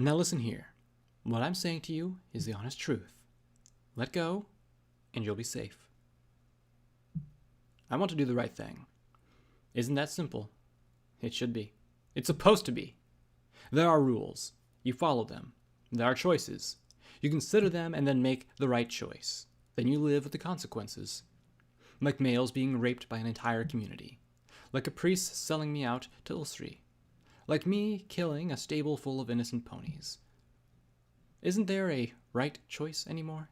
Now listen here. What I'm saying to you is the honest truth. Let go, and you'll be safe. I want to do the right thing. Isn't that simple? It should be. It's supposed to be. There are rules. You follow them. There are choices. You consider them and then make the right choice. Then you live with the consequences. Like males being raped by an entire community. Like a priest selling me out to Equestria. Like me killing a stable full of innocent ponies. Isn't there a right choice anymore?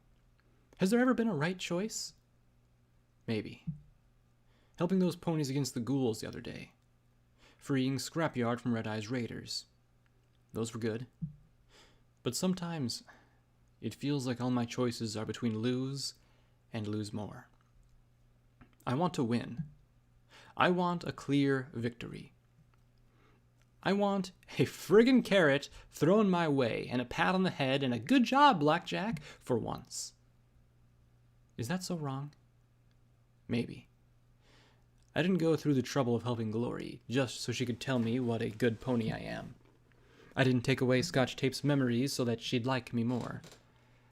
Has there ever been a right choice? Maybe. Helping those ponies against the ghouls the other day. Freeing Scrapyard from Red Eye's raiders. Those were good. But sometimes it feels like all my choices are between lose and lose more. I want to win. I want a clear victory. I want a friggin' carrot thrown my way and a pat on the head and a good job, Blackjack, for once. Is that so wrong? Maybe. I didn't go through the trouble of helping Glory just so she could tell me what a good pony I am. I didn't take away Scotch Tape's memories so that she'd like me more.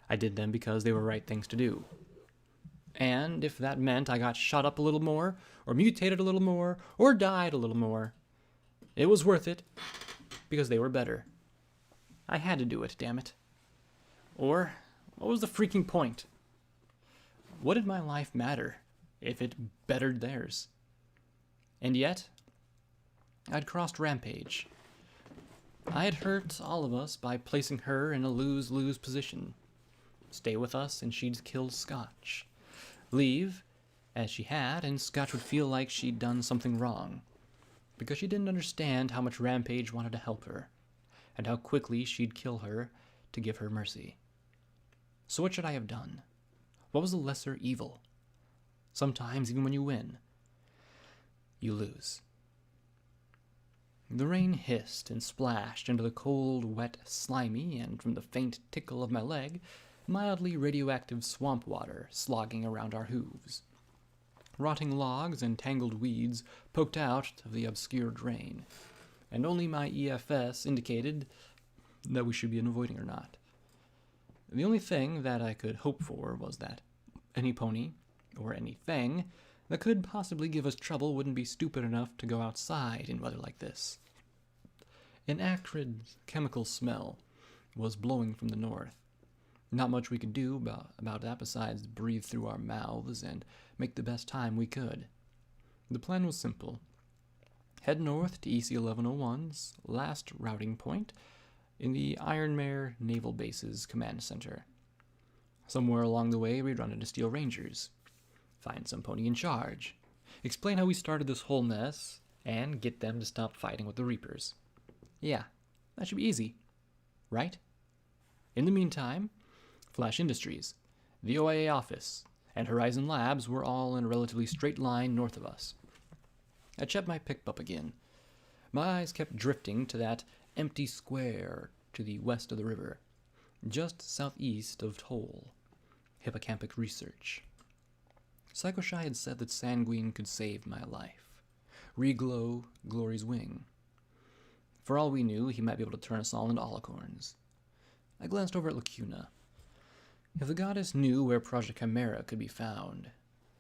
I did them because they were right things to do. And if that meant I got shot up a little more, or mutated a little more, or died a little more, it was worth it, because they were better. I had to do it, damn it. Or, what was the freaking point? What did my life matter if it bettered theirs? And yet, I'd crossed Rampage. I had hurt all of us by placing her in a lose-lose position. Stay with us and she'd kill Scotch. Leave, as she had, and Scotch would feel like she'd done something wrong. Because she didn't understand how much Rampage wanted to help her, and how quickly she'd kill her to give her mercy. So what should I have done? What was the lesser evil? Sometimes, even when you win, you lose. The rain hissed and splashed into the cold, wet, slimy, and from the faint tickle of my leg, mildly radioactive swamp water slogging around our hooves. Rotting logs and tangled weeds poked out of the obscure drain, and only my EFS indicated that we should be avoiding or not. The only thing that I could hope for was that any pony, or anything, that could possibly give us trouble wouldn't be stupid enough to go outside in weather like this. An acrid chemical smell was blowing from the north. Not much we could do about that besides breathe through our mouths and make the best time we could. The plan was simple. Head north to EC-1101's last routing point in the Iron Mare Naval Base's command center. Somewhere along the way, we'd run into Steel Rangers. Find some pony in charge. Explain how we started this whole mess, and get them to stop fighting with the Reapers. Yeah, that should be easy. Right? In the meantime, Flash Industries, the OIA office, and Horizon Labs were all in a relatively straight line north of us. I checked my pick-up again. My eyes kept drifting to that empty square to the west of the river, just southeast of Toll. Hippocampic Research. Psychoshy had said that Sanguine could save my life. Reglow Glory's wing. For all we knew, he might be able to turn us all into alicorns. I glanced over at Lacuna. If the goddess knew where Project Chimera could be found,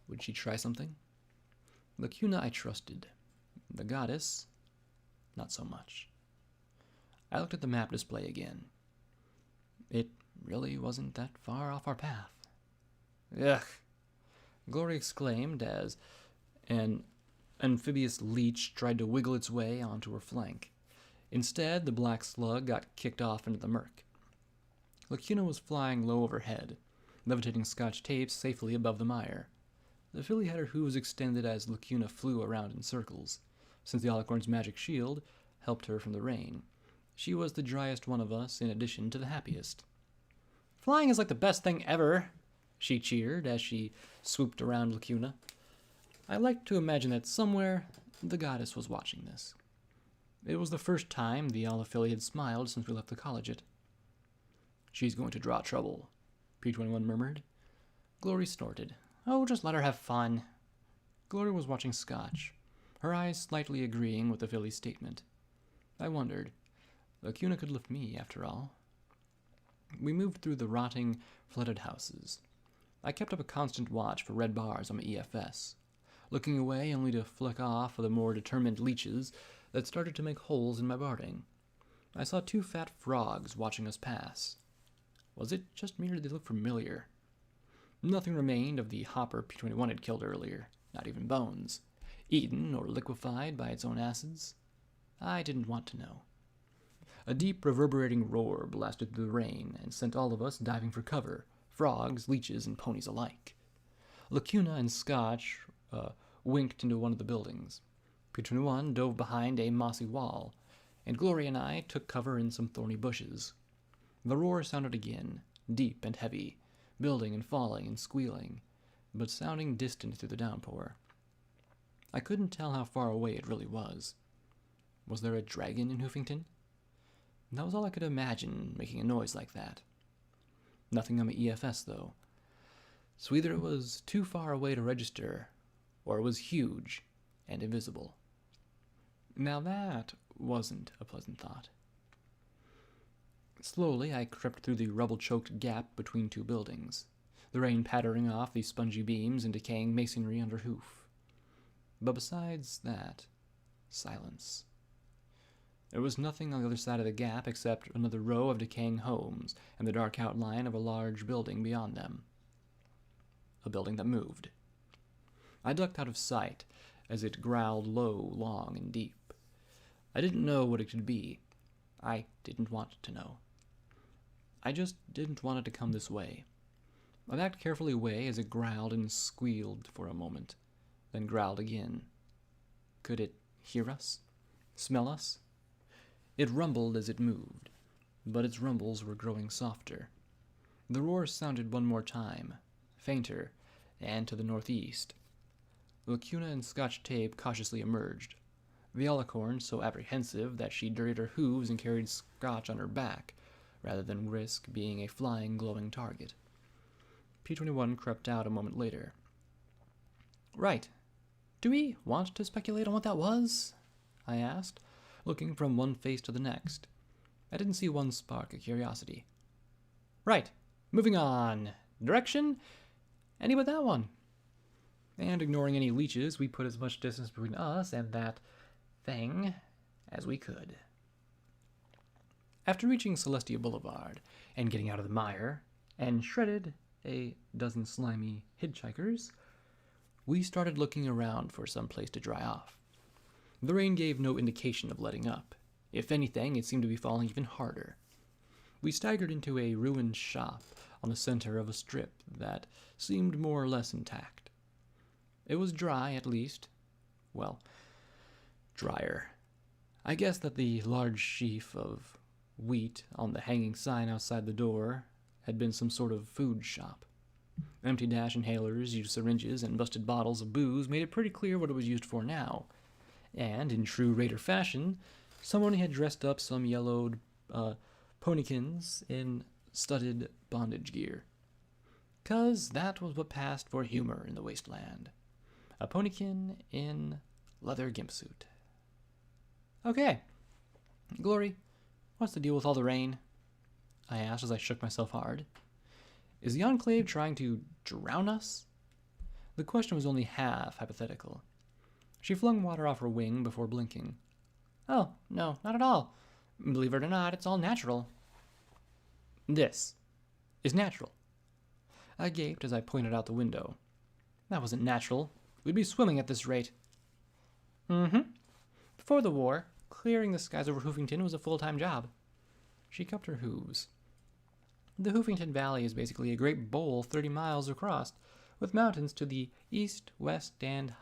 would she try something? Lacuna I trusted. The goddess, not so much. I looked at the map display again. It really wasn't that far off our path. Ugh! Glory exclaimed as an amphibious leech tried to wiggle its way onto her flank. Instead, the black slug got kicked off into the murk. Lacuna was flying low overhead, levitating Scotch Tape safely above the mire. The filly had her hooves extended as Lacuna flew around in circles. Since the alicorn's magic shield helped her from the rain, she was the driest one of us in addition to the happiest. Flying is like the best thing ever, she cheered as she swooped around Lacuna. I like to imagine that somewhere the goddess was watching this. It was the first time the Olafili had smiled since we left the collegiate. She's going to draw trouble, P-21 murmured. Glory snorted. Oh, just let her have fun. Glory was watching Scotch, her eyes slightly agreeing with the filly's statement. I wondered, Lacuna could lift me, after all. We moved through the rotting, flooded houses. I kept up a constant watch for red bars on my EFS, looking away only to flick off for the more determined leeches that started to make holes in my barding. I saw 2 fat frogs watching us pass. Was it just me or did they look familiar? Nothing remained of the hopper P-21 had killed earlier, not even bones, eaten or liquefied by its own acids. I didn't want to know. A deep, reverberating roar blasted through the rain and sent all of us diving for cover, frogs, leeches, and ponies alike. Lacuna and Scotch winked into one of the buildings. P-21 dove behind a mossy wall, and Glory and I took cover in some thorny bushes. The roar sounded again, deep and heavy, building and falling and squealing, but sounding distant through the downpour. I couldn't tell how far away it really was. Was there a dragon in Hoofington? That was all I could imagine, making a noise like that. Nothing on my EFS, though. So either it was too far away to register, or it was huge and invisible. Now that wasn't a pleasant thought. Slowly, I crept through the rubble-choked gap between 2 buildings, the rain pattering off the spongy beams and decaying masonry under hoof. But besides that, silence. There was nothing on the other side of the gap except another row of decaying homes and the dark outline of a large building beyond them. A building that moved. I ducked out of sight as it growled low, long, and deep. I didn't know what it could be. I didn't want to know. I just didn't want it to come this way. I backed carefully away as it growled and squealed for a moment, then growled again. Could it hear us? Smell us? It rumbled as it moved, but its rumbles were growing softer. The roar sounded one more time, fainter, and to the northeast. Lacuna and Scotch Tape cautiously emerged, the Alicorn so apprehensive that she dirtied her hooves and carried Scotch on her back, rather than risk being a flying, glowing target. P-21 crept out a moment later. Right. Do we want to speculate on what that was? I asked, looking from one face to the next. I didn't see one spark of curiosity. Right. Moving on. Direction? Any but that one. And ignoring any leeches, we put as much distance between us and that thing as we could. After reaching Celestia Boulevard and getting out of the mire, and shredded a dozen slimy hitchhikers, we started looking around for some place to dry off. The rain gave no indication of letting up. If anything, it seemed to be falling even harder. We staggered into a ruined shop on the center of a strip that seemed more or less intact. It was dry, at least. Well, drier. I guessed that the large sheaf of wheat on the hanging sign outside the door had been some sort of food shop. Empty dash inhalers, used syringes, and busted bottles of booze made it pretty clear what it was used for now. And, in true raider fashion, someone had dressed up some yellowed ponykins in studded bondage gear. 'Cause that was what passed for humor in the wasteland. A ponykin in leather gimpsuit. Okay. Glory, what's the deal with all the rain? I asked as I shook myself hard. Is the Enclave trying to drown us? The question was only half hypothetical. She flung water off her wing before blinking. Oh, no, not at all. Believe it or not, it's all natural. This is natural. I gaped as I pointed out the window. That wasn't natural. We'd be swimming at this rate. Before the war, clearing the skies over Hoofington was a full-time job. She cupped her hooves. The Hoofington Valley is basically a great bowl 30 miles across, with mountains to the east, west, and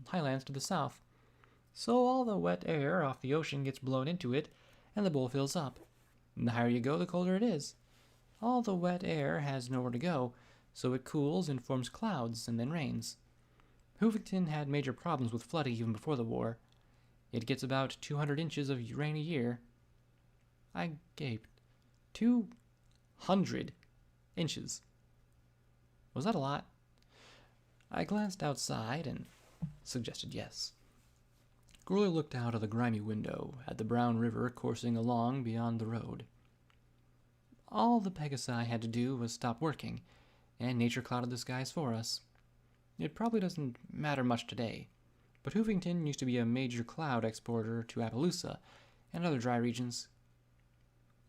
highlands to the south. So all the wet air off the ocean gets blown into it, and the bowl fills up. And the higher you go, the colder it is. All the wet air has nowhere to go, so it cools and forms clouds and then rains. Hoofington had major problems with flooding even before the war. It gets about 200 inches of rain a year. I gaped. 200 inches. Was that a lot? I glanced outside and suggested yes. Glory looked out of the grimy window at the brown river coursing along beyond the road. All the Pegasi had to do was stop working, and nature clouded the skies for us. It probably doesn't matter much today, but Hoovington used to be a major cloud exporter to Appaloosa and other dry regions.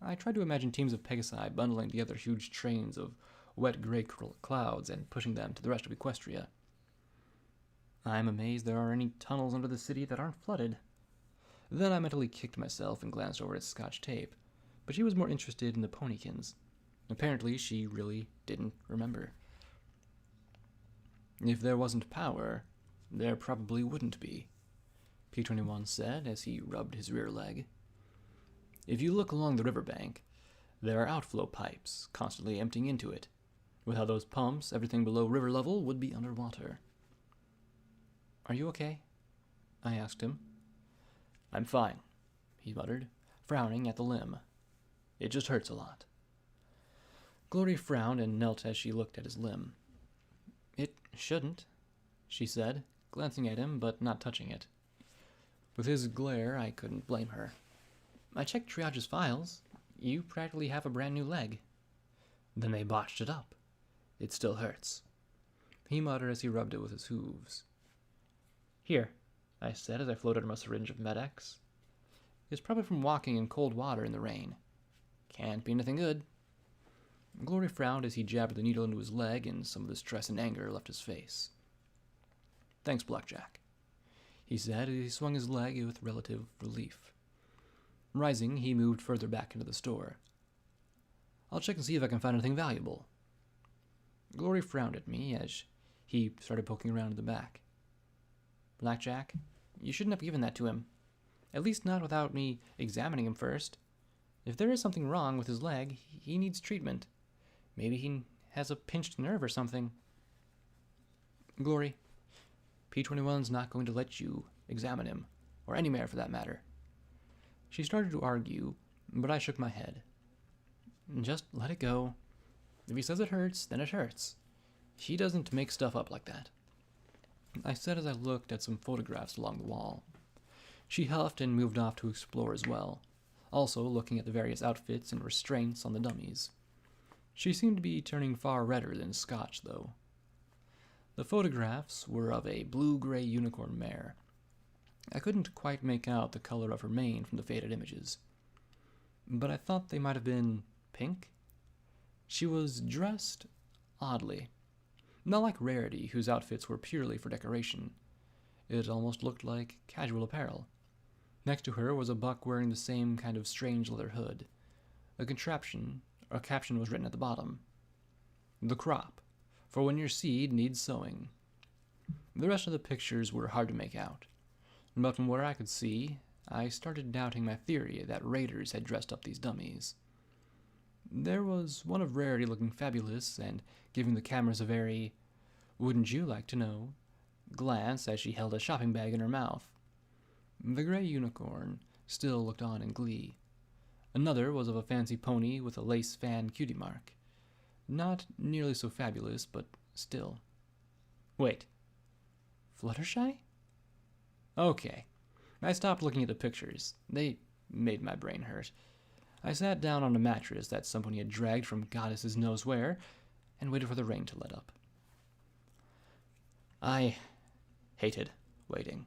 I tried to imagine teams of Pegasi bundling together huge trains of wet gray clouds and pushing them to the rest of Equestria. I'm amazed there are any tunnels under the city that aren't flooded. Then I mentally kicked myself and glanced over at Scotch tape, but she was more interested in the ponykins. Apparently, she really didn't remember. If there wasn't power, there probably wouldn't be, P21 said as he rubbed his rear leg. If you look along the riverbank, there are outflow pipes constantly emptying into it. Without those pumps, everything below river level would be underwater. Are you okay? I asked him. I'm fine, he muttered, frowning at the limb. It just hurts a lot. Glory frowned and knelt as she looked at his limb. It shouldn't, she said, glancing at him but not touching it. With his glare, I couldn't blame her. I checked Triage's files. You practically have a brand new leg. Then they botched it up. It still hurts, he muttered as he rubbed it with his hooves. Here, I said as I floated him a syringe of Med-X. It's probably from walking in cold water in the rain. Can't be anything good. Glory frowned as he jabbed the needle into his leg, and some of the stress and anger left his face. Thanks, Blackjack, he said as he swung his leg with relative relief. Rising, he moved further back into the store. I'll check and see if I can find anything valuable. Glory frowned at me as he started poking around in the back. Blackjack, you shouldn't have given that to him. At least not without me examining him first. If there is something wrong with his leg, he needs treatment. Maybe he has a pinched nerve or something. Glory, P21's not going to let you examine him, or any mare for that matter. She started to argue, but I shook my head. Just let it go. If he says it hurts, then it hurts. He doesn't make stuff up like that, I said as I looked at some photographs along the wall. She huffed and moved off to explore as well, also looking at the various outfits and restraints on the dummies. She seemed to be turning far redder than Scotch, though. The photographs were of a blue-gray unicorn mare. I couldn't quite make out the color of her mane from the faded images, but I thought they might have been pink. She was dressed oddly. Not like Rarity, whose outfits were purely for decoration. It almost looked like casual apparel. Next to her was a buck wearing the same kind of strange leather hood. A caption was written at the bottom. The crop, for when your seed needs sowing. The rest of the pictures were hard to make out, but from where I could see, I started doubting my theory that raiders had dressed up these dummies. There was one of Rarity looking fabulous and giving the cameras a very, wouldn't you like to know, glance as she held a shopping bag in her mouth. The gray unicorn still looked on in glee. Another was of a fancy pony with a lace fan cutie mark. Not nearly so fabulous, but still. Wait. Fluttershy? Okay. I stopped looking at the pictures. They made my brain hurt. I sat down on a mattress that somebody had dragged from goddesses knows where, and waited for the rain to let up. I hated waiting.